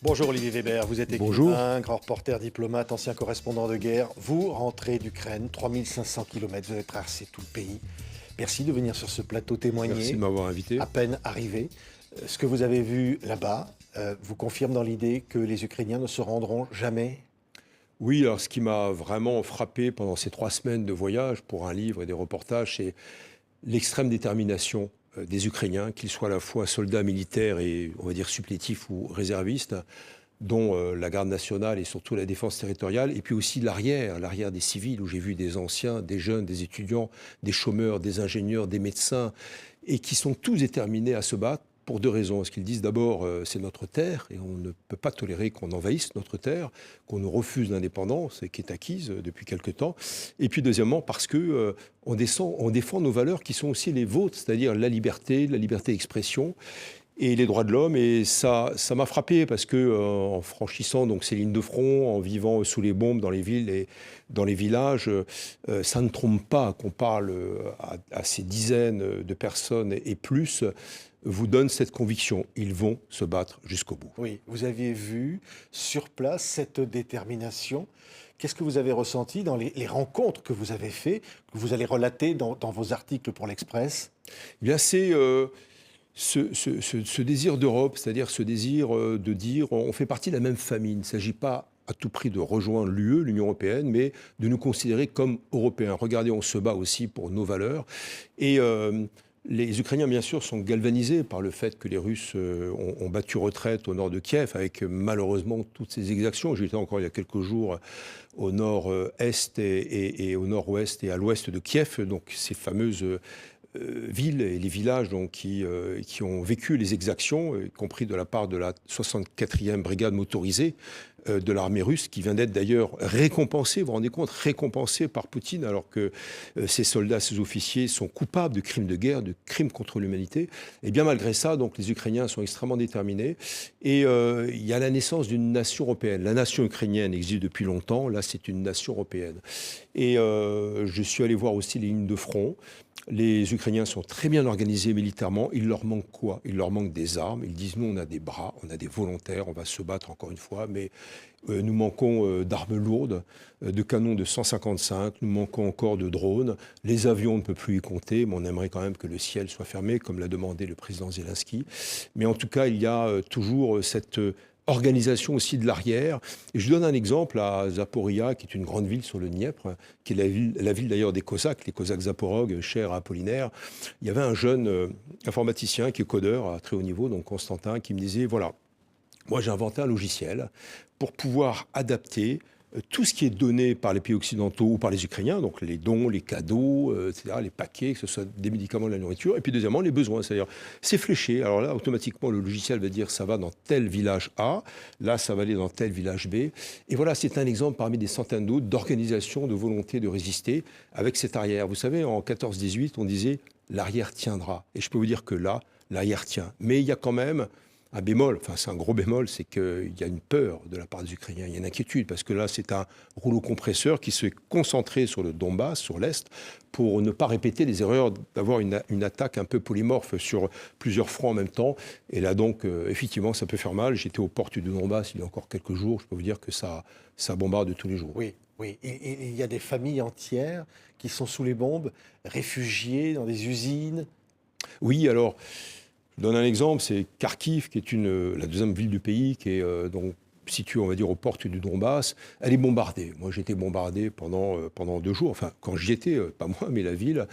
Bonjour Olivier Weber, vous êtes Bonjour. écrivain, grand reporter, diplomate, ancien correspondant de guerre. Vous rentrez d'Ukraine, 3500 km, vous avez traversé tout le pays. Merci de venir sur ce plateau Merci de témoigner, m'avoir invité. à peine arrivé. Ce que vous avez vu là-bas vous confirme dans l'idée que les Ukrainiens ne se rendront jamais? Oui, alors ce qui m'a vraiment frappé pendant ces 3 semaines de voyage pour un livre et des reportages, c'est l'extrême détermination des Ukrainiens, qu'ils soient à la fois soldats militaires et, on va dire, supplétifs ou réservistes, dont la garde nationale et surtout la défense territoriale, et puis aussi l'arrière des civils, où j'ai vu des anciens, des jeunes, des étudiants, des chômeurs, des ingénieurs, des médecins, et qui sont tous déterminés à se battre pour deux raisons. Parce qu'ils disent d'abord, c'est notre terre, et on ne peut pas tolérer qu'on envahisse notre terre, qu'on nous refuse l'indépendance, et qui est acquise depuis quelque temps. Et puis deuxièmement, parce que on défend nos valeurs qui sont aussi les vôtres, c'est-à-dire la liberté d'expression, et les droits de l'homme. Et ça m'a frappé parce que en franchissant donc ces lignes de front, en vivant sous les bombes dans les villes et dans les villages, ça ne trompe pas qu'on parle à ces dizaines de personnes et plus, vous donne cette conviction. Ils vont se battre jusqu'au bout. Oui, vous aviez vu sur place cette détermination. Qu'est-ce que vous avez ressenti dans les rencontres que vous avez faites, que vous allez relater dans vos articles pour l'Express? Eh bien, c'est ce désir d'Europe, c'est-à-dire ce désir de dire on fait partie de la même famille. Il ne s'agit pas à tout prix de rejoindre l'UE, l'Union européenne, mais de nous considérer comme Européens. Regardez, on se bat aussi pour nos valeurs. Et les Ukrainiens, bien sûr, sont galvanisés par le fait que les Russes ont battu retraite au nord de Kiev, avec malheureusement toutes ces exactions. J'étais encore il y a quelques jours au nord-est et au nord-ouest et à l'ouest de Kiev, donc ces fameuses villes et les villages donc, qui ont vécu les exactions, y compris de la part de la 64e brigade motorisée de l'armée russe, qui vient d'être d'ailleurs récompensée, vous vous rendez compte, récompensée par Poutine, alors que ces soldats, ces officiers sont coupables de crimes de guerre, de crimes contre l'humanité. Et bien malgré ça, donc, les Ukrainiens sont extrêmement déterminés. Et il y a la naissance d'une nation européenne. La nation ukrainienne existe depuis longtemps, là c'est une nation européenne. Et je suis allé voir aussi les lignes de front. Les Ukrainiens sont très bien organisés militairement. Il leur manque quoi? Il leur manque des armes. Ils disent, nous, on a des bras, on a des volontaires, on va se battre encore une fois, mais nous manquons d'armes lourdes, de canons de 155, nous manquons encore de drones. Les avions, on ne peut plus y compter, mais on aimerait quand même que le ciel soit fermé, comme l'a demandé le président Zelensky. Mais en tout cas, il y a toujours cette organisation aussi de l'arrière. Et je donne un exemple à Zaporia, qui est une grande ville sur le Dniepr, qui est la ville d'ailleurs des Cosaques, les Cosaques zaporogues, chers à Apollinaire. Il y avait un jeune informaticien qui est codeur à très haut niveau, donc Constantin, qui me disait, voilà, moi j'ai inventé un logiciel pour pouvoir adapter tout ce qui est donné par les pays occidentaux ou par les Ukrainiens, donc les dons, les cadeaux, etc., les paquets, que ce soit des médicaments, de la nourriture, et puis deuxièmement, les besoins, c'est-à-dire c'est fléché. Alors là, automatiquement, le logiciel va dire ça va dans tel village A, là, ça va aller dans tel village B. Et voilà, c'est un exemple parmi des centaines d'autres d'organisation, de volonté de résister avec cette arrière. Vous savez, en 14-18, on disait l'arrière tiendra. Et je peux vous dire que là, l'arrière tient. Mais il y a quand même un bémol, enfin c'est un gros bémol, c'est qu'il y a une peur de la part des Ukrainiens, il y a une inquiétude, parce que là c'est un rouleau compresseur qui s'est concentré sur le Donbass, sur l'Est, pour ne pas répéter les erreurs d'avoir une attaque un peu polymorphe sur plusieurs fronts en même temps. Et là donc, effectivement, ça peut faire mal. J'étais aux portes du Donbass il y a encore quelques jours, je peux vous dire que ça bombarde tous les jours. Oui, oui. Et il y a des familles entières qui sont sous les bombes, réfugiées dans des usines. Oui, alors... Je donne un exemple, c'est Kharkiv, qui est la deuxième ville du pays, qui est donc située, on va dire, aux portes du Donbass. Elle est bombardée. Moi, j'ai été bombardé pendant 2 jours. Enfin, quand j'y étais, pas moi, mais la ville.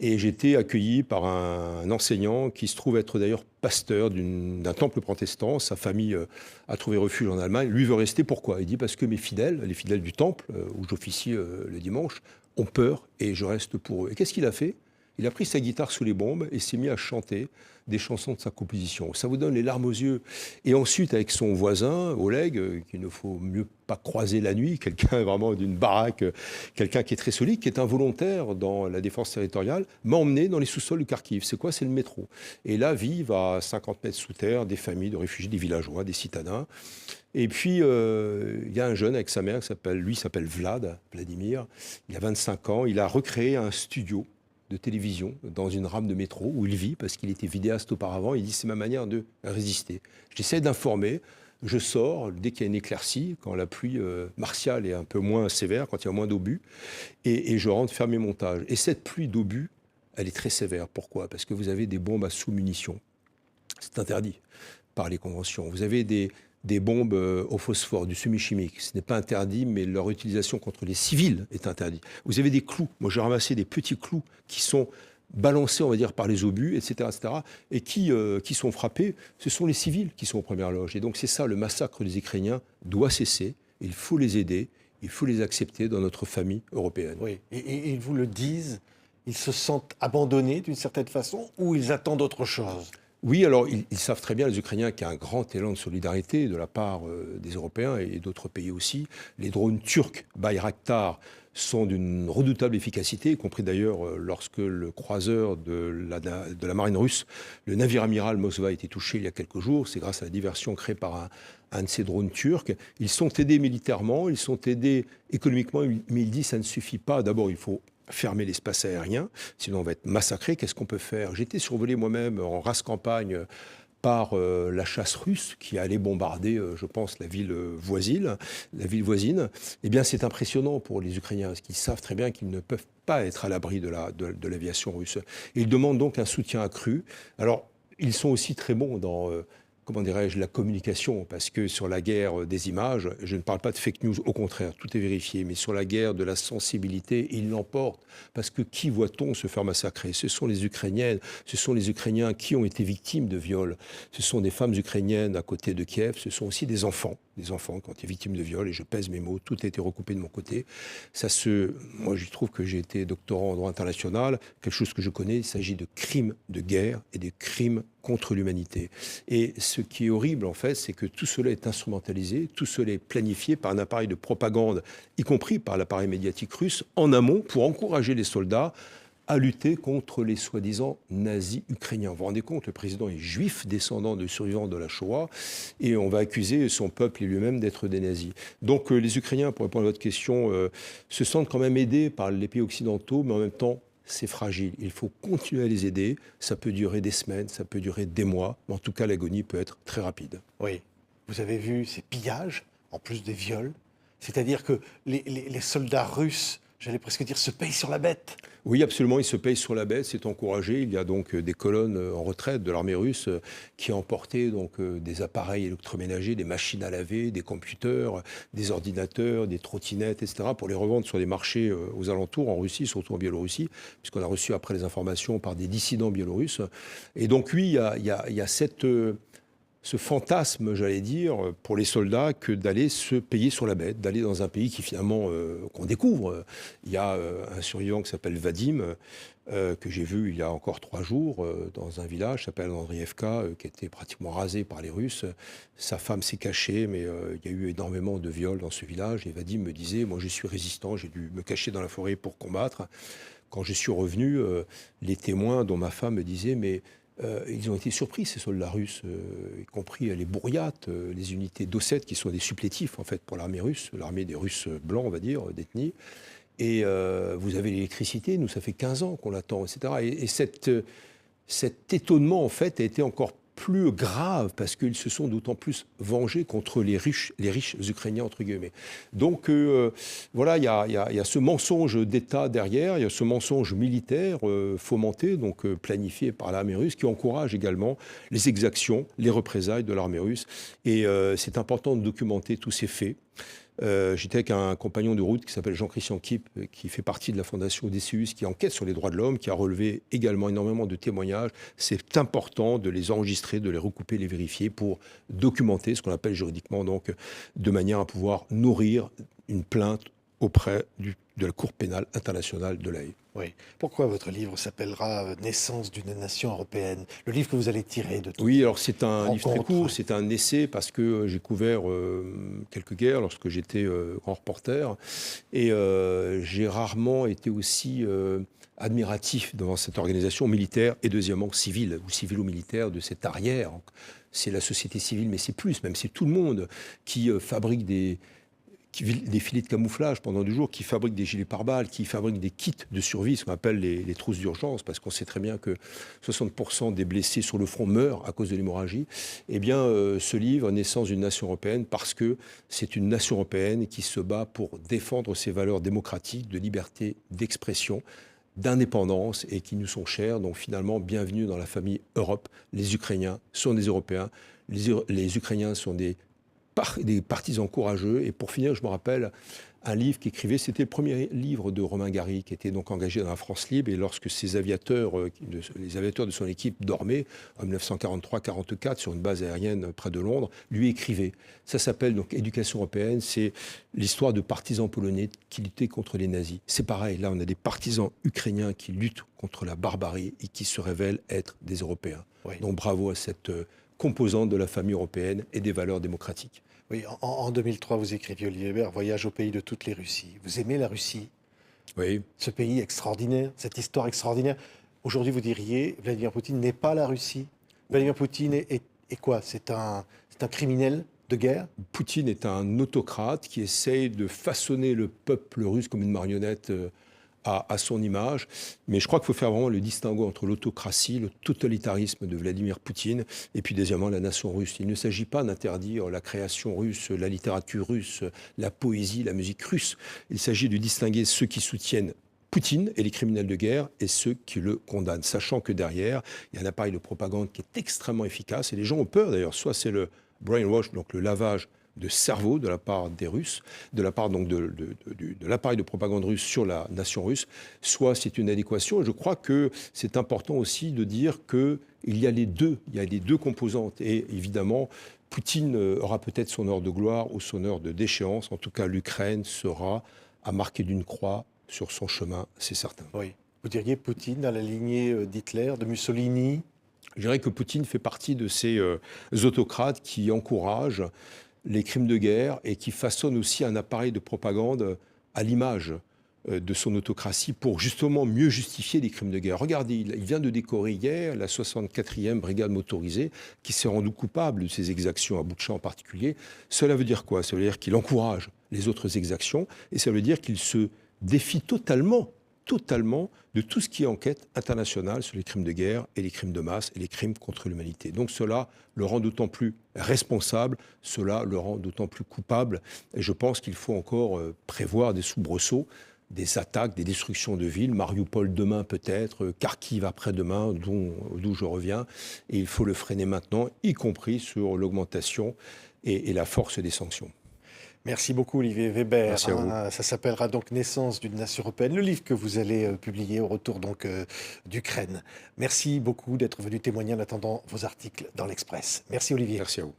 Et j'ai été accueilli par un enseignant qui se trouve être d'ailleurs pasteur d'un temple protestant. Sa famille a trouvé refuge en Allemagne. Lui veut rester. Pourquoi? Il dit parce que mes fidèles, les fidèles du temple, où j'officie le dimanche, ont peur et je reste pour eux. Et qu'est-ce qu'il a fait? Il a pris sa guitare sous les bombes et s'est mis à chanter des chansons de sa composition. Ça vous donne les larmes aux yeux. Et ensuite, avec son voisin, Oleg, qu'il ne faut mieux pas croiser la nuit, quelqu'un vraiment d'une baraque, quelqu'un qui est très solide, qui est un volontaire dans la défense territoriale, m'a emmené dans les sous-sols du Kharkiv. C'est quoi? C'est le métro. Et là vivent à 50 mètres sous terre des familles de réfugiés, des villageois, des citadins. Et puis, il y a un jeune avec sa mère, lui s'appelle Vladimir, il a 25 ans, il a recréé un studio de télévision dans une rame de métro où il vit parce qu'il était vidéaste auparavant. Il dit c'est ma manière de résister. J'essaie d'informer je sors dès qu'il y a une éclaircie, quand la pluie martiale est un peu moins sévère, quand il y a moins d'obus, et je rentre faire mes montages. Et cette pluie d'obus, elle est très sévère. Pourquoi? Parce que vous avez des bombes à sous-munitions. C'est interdit par les conventions. Vous avez des bombes au phosphore, du semi-chimique. Ce n'est pas interdit, mais leur utilisation contre les civils est interdite. Vous avez des clous. Moi, j'ai ramassé des petits clous qui sont balancés, on va dire, par les obus, etc., et qui sont frappés. Ce sont les civils qui sont aux premières loges. Et donc, c'est ça, le massacre des Ukrainiens doit cesser. Il faut les aider. Il faut les accepter dans notre famille européenne. Oui, et ils vous le disent, ils se sentent abandonnés d'une certaine façon ou ils attendent autre chose? Oui, alors ils savent très bien, les Ukrainiens, qu'il y a un grand élan de solidarité de la part des Européens et d'autres pays aussi. Les drones turcs Bayraktar sont d'une redoutable efficacité, y compris d'ailleurs lorsque le croiseur de la marine russe, le navire amiral Moskva, a été touché il y a quelques jours. C'est grâce à la diversion créée par un de ces drones turcs. Ils sont aidés militairement, ils sont aidés économiquement, mais ils disent que ça ne suffit pas. D'abord, il faut fermer l'espace aérien, sinon on va être massacré. Qu'est-ce qu'on peut faire? J'ai été survolé moi-même en race campagne par la chasse russe qui allait bombarder, je pense, la ville voisine. Eh bien, c'est impressionnant pour les Ukrainiens, parce qu'ils savent très bien qu'ils ne peuvent pas être à l'abri de l'aviation russe. Et ils demandent donc un soutien accru. Alors, ils sont aussi très bons dans comment dirais-je, la communication, parce que sur la guerre des images, je ne parle pas de fake news, au contraire, tout est vérifié, mais sur la guerre de la sensibilité, ils l'emportent, parce que qui voit-on se faire massacrer? Ce sont les Ukrainiennes, ce sont les Ukrainiens qui ont été victimes de viols, ce sont des femmes ukrainiennes à côté de Kiev, ce sont aussi des enfants qui ont été victimes de viols, et je pèse mes mots, tout a été recoupé de mon côté. Moi, je trouve que j'ai été doctorant en droit international, quelque chose que je connais, il s'agit de crimes de guerre et de crimes contre l'humanité. Et ce qui est horrible, en fait, c'est que tout cela est instrumentalisé, tout cela est planifié par un appareil de propagande, y compris par l'appareil médiatique russe, en amont, pour encourager les soldats à lutter contre les soi-disant nazis ukrainiens. Vous vous rendez compte, le président est juif, descendant de survivants de la Shoah, et on va accuser son peuple et lui-même d'être des nazis. Donc les Ukrainiens, pour répondre à votre question, se sentent quand même aidés par les pays occidentaux, mais en même temps, c'est fragile. Il faut continuer à les aider. Ça peut durer des semaines, ça peut durer des mois, mais en tout cas, l'agonie peut être très rapide. Oui. Vous avez vu ces pillages, en plus des viols. C'est-à-dire que les soldats russes, j'allais presque dire, se payent sur la bête. Oui, absolument, ils se payent sur la bête, c'est encouragé. Il y a donc des colonnes en retraite de l'armée russe qui ont emporté donc des appareils électroménagers, des machines à laver, des computers, des ordinateurs, des trottinettes, etc., pour les revendre sur des marchés aux alentours, en Russie, surtout en Biélorussie, puisqu'on a reçu après les informations par des dissidents biélorusses. Et donc oui, il y a ce fantasme, j'allais dire, pour les soldats, que d'aller se payer sur la bête, d'aller dans un pays qui finalement, qu'on découvre. Il y a un survivant qui s'appelle Vadim, que j'ai vu il y a encore 3 jours, dans un village qui s'appelle Andrievka, qui a été pratiquement rasé par les Russes. Sa femme s'est cachée, mais il y a eu énormément de viols dans ce village. Et Vadim me disait, moi je suis résistant, j'ai dû me cacher dans la forêt pour combattre. Quand je suis revenu, les témoins, dont ma femme, me disaient, mais ils ont été surpris, ces soldats russes, y compris les bourriates, les unités d'Osset, qui sont des supplétifs, en fait, pour l'armée russe, l'armée des Russes blancs, on va dire, d'ethnie. Et vous avez l'électricité, nous, ça fait 15 ans qu'on l'attend, etc. Et cet étonnement, en fait, a été encore plus grave, parce qu'ils se sont d'autant plus vengés contre les riches Ukrainiens, entre guillemets. Donc, voilà, il y a ce mensonge d'État derrière, il y a ce mensonge militaire fomenté, donc planifié par l'armée russe, qui encourage également les exactions, les représailles de l'armée russe. Et c'est important de documenter tous ces faits. J'étais avec un compagnon de route qui s'appelle Jean-Christian Kipp, qui fait partie de la fondation Odysseus, qui enquête sur les droits de l'homme, qui a relevé également énormément de témoignages. C'est important de les enregistrer, de les recouper, les vérifier pour documenter ce qu'on appelle juridiquement, donc, de manière à pouvoir nourrir une plainte auprès de la Cour pénale internationale de l'Haye. Oui. Pourquoi votre livre s'appellera Naissance d'une nation européenne? Le livre que vous allez tirer de tout. Oui, alors c'est un livre très court, c'est un essai, parce que j'ai couvert quelques guerres lorsque j'étais grand reporter. Et j'ai rarement été aussi admiratif devant cette organisation militaire et deuxièmement civile, ou civilo-militaire, de cette arrière. C'est la société civile, mais c'est plus, même c'est tout le monde qui fabrique des filets de camouflage pendant 2 jours, qui fabriquent des gilets pare-balles, qui fabriquent des kits de survie, ce qu'on appelle les trousses d'urgence, parce qu'on sait très bien que 60% des blessés sur le front meurent à cause de l'hémorragie, eh bien, ce livre, Naissance d'une nation européenne, parce que c'est une nation européenne qui se bat pour défendre ses valeurs démocratiques, de liberté d'expression, d'indépendance et qui nous sont chers. Donc finalement, bienvenue dans la famille Europe. Les Ukrainiens sont des Européens, les Ukrainiens sont des partisans courageux. Et pour finir, je me rappelle un livre qu'écrivait, c'était le premier livre de Romain Gary, qui était donc engagé dans la France libre. Et lorsque ses aviateurs, les aviateurs de son équipe dormaient en 1943-44 sur une base aérienne près de Londres, lui écrivait. Ça s'appelle donc Éducation européenne. C'est l'histoire de partisans polonais qui luttaient contre les nazis. C'est pareil, là on a des partisans ukrainiens qui luttent contre la barbarie et qui se révèlent être des Européens. Oui. Donc bravo à cette composante de la famille européenne et des valeurs démocratiques. Oui, en 2003, vous écriviez, Olivier Weber, Voyage au pays de toutes les Russies. Vous aimez la Russie? Oui. Ce pays extraordinaire, cette histoire extraordinaire. Aujourd'hui, vous diriez, Vladimir Poutine n'est pas la Russie. Vladimir Poutine est quoi? C'est un criminel de guerre? Poutine est un autocrate qui essaye de façonner le peuple russe comme une marionnette à son image. Mais je crois qu'il faut faire vraiment le distinguo entre l'autocratie, le totalitarisme de Vladimir Poutine, et puis deuxièmement la nation russe. Il ne s'agit pas d'interdire la création russe, la littérature russe, la poésie, la musique russe. Il s'agit de distinguer ceux qui soutiennent Poutine et les criminels de guerre et ceux qui le condamnent, sachant que derrière, il y a un appareil de propagande qui est extrêmement efficace, et les gens ont peur d'ailleurs, soit c'est le brainwash, donc le lavage de cerveau de la part des Russes, de la part donc de l'appareil de propagande russe sur la nation russe, soit c'est une adéquation. Et je crois que c'est important aussi de dire qu'il y a les deux composantes. Et évidemment, Poutine aura peut-être son heure de gloire ou son heure de déchéance. En tout cas, l'Ukraine sera à marquer d'une croix sur son chemin, c'est certain. Oui. Vous diriez Poutine dans la lignée d'Hitler, de Mussolini? Je dirais que Poutine fait partie de ces autocrates qui encouragent les crimes de guerre et qui façonnent aussi un appareil de propagande à l'image de son autocratie pour justement mieux justifier les crimes de guerre. Regardez, il vient de décorer hier la 64e brigade motorisée qui s'est rendue coupable de ces exactions à Boutcha en particulier. Cela veut dire quoi? Ça veut dire qu'il encourage les autres exactions et ça veut dire qu'il se défie totalement de tout ce qui est enquête internationale sur les crimes de guerre et les crimes de masse et les crimes contre l'humanité. Donc cela le rend d'autant plus responsable, cela le rend d'autant plus coupable. Et je pense qu'il faut encore prévoir des soubresauts, des attaques, des destructions de villes, Mariupol demain peut-être, Kharkiv après-demain, d'où je reviens. Et il faut le freiner maintenant, y compris sur l'augmentation et la force des sanctions. Merci beaucoup Olivier Weber. Merci à vous. Ça s'appellera donc Naissance d'une nation européenne, le livre que vous allez publier au retour donc d'Ukraine. Merci beaucoup d'être venu témoigner en attendant vos articles dans l'Express. Merci Olivier. Merci à vous.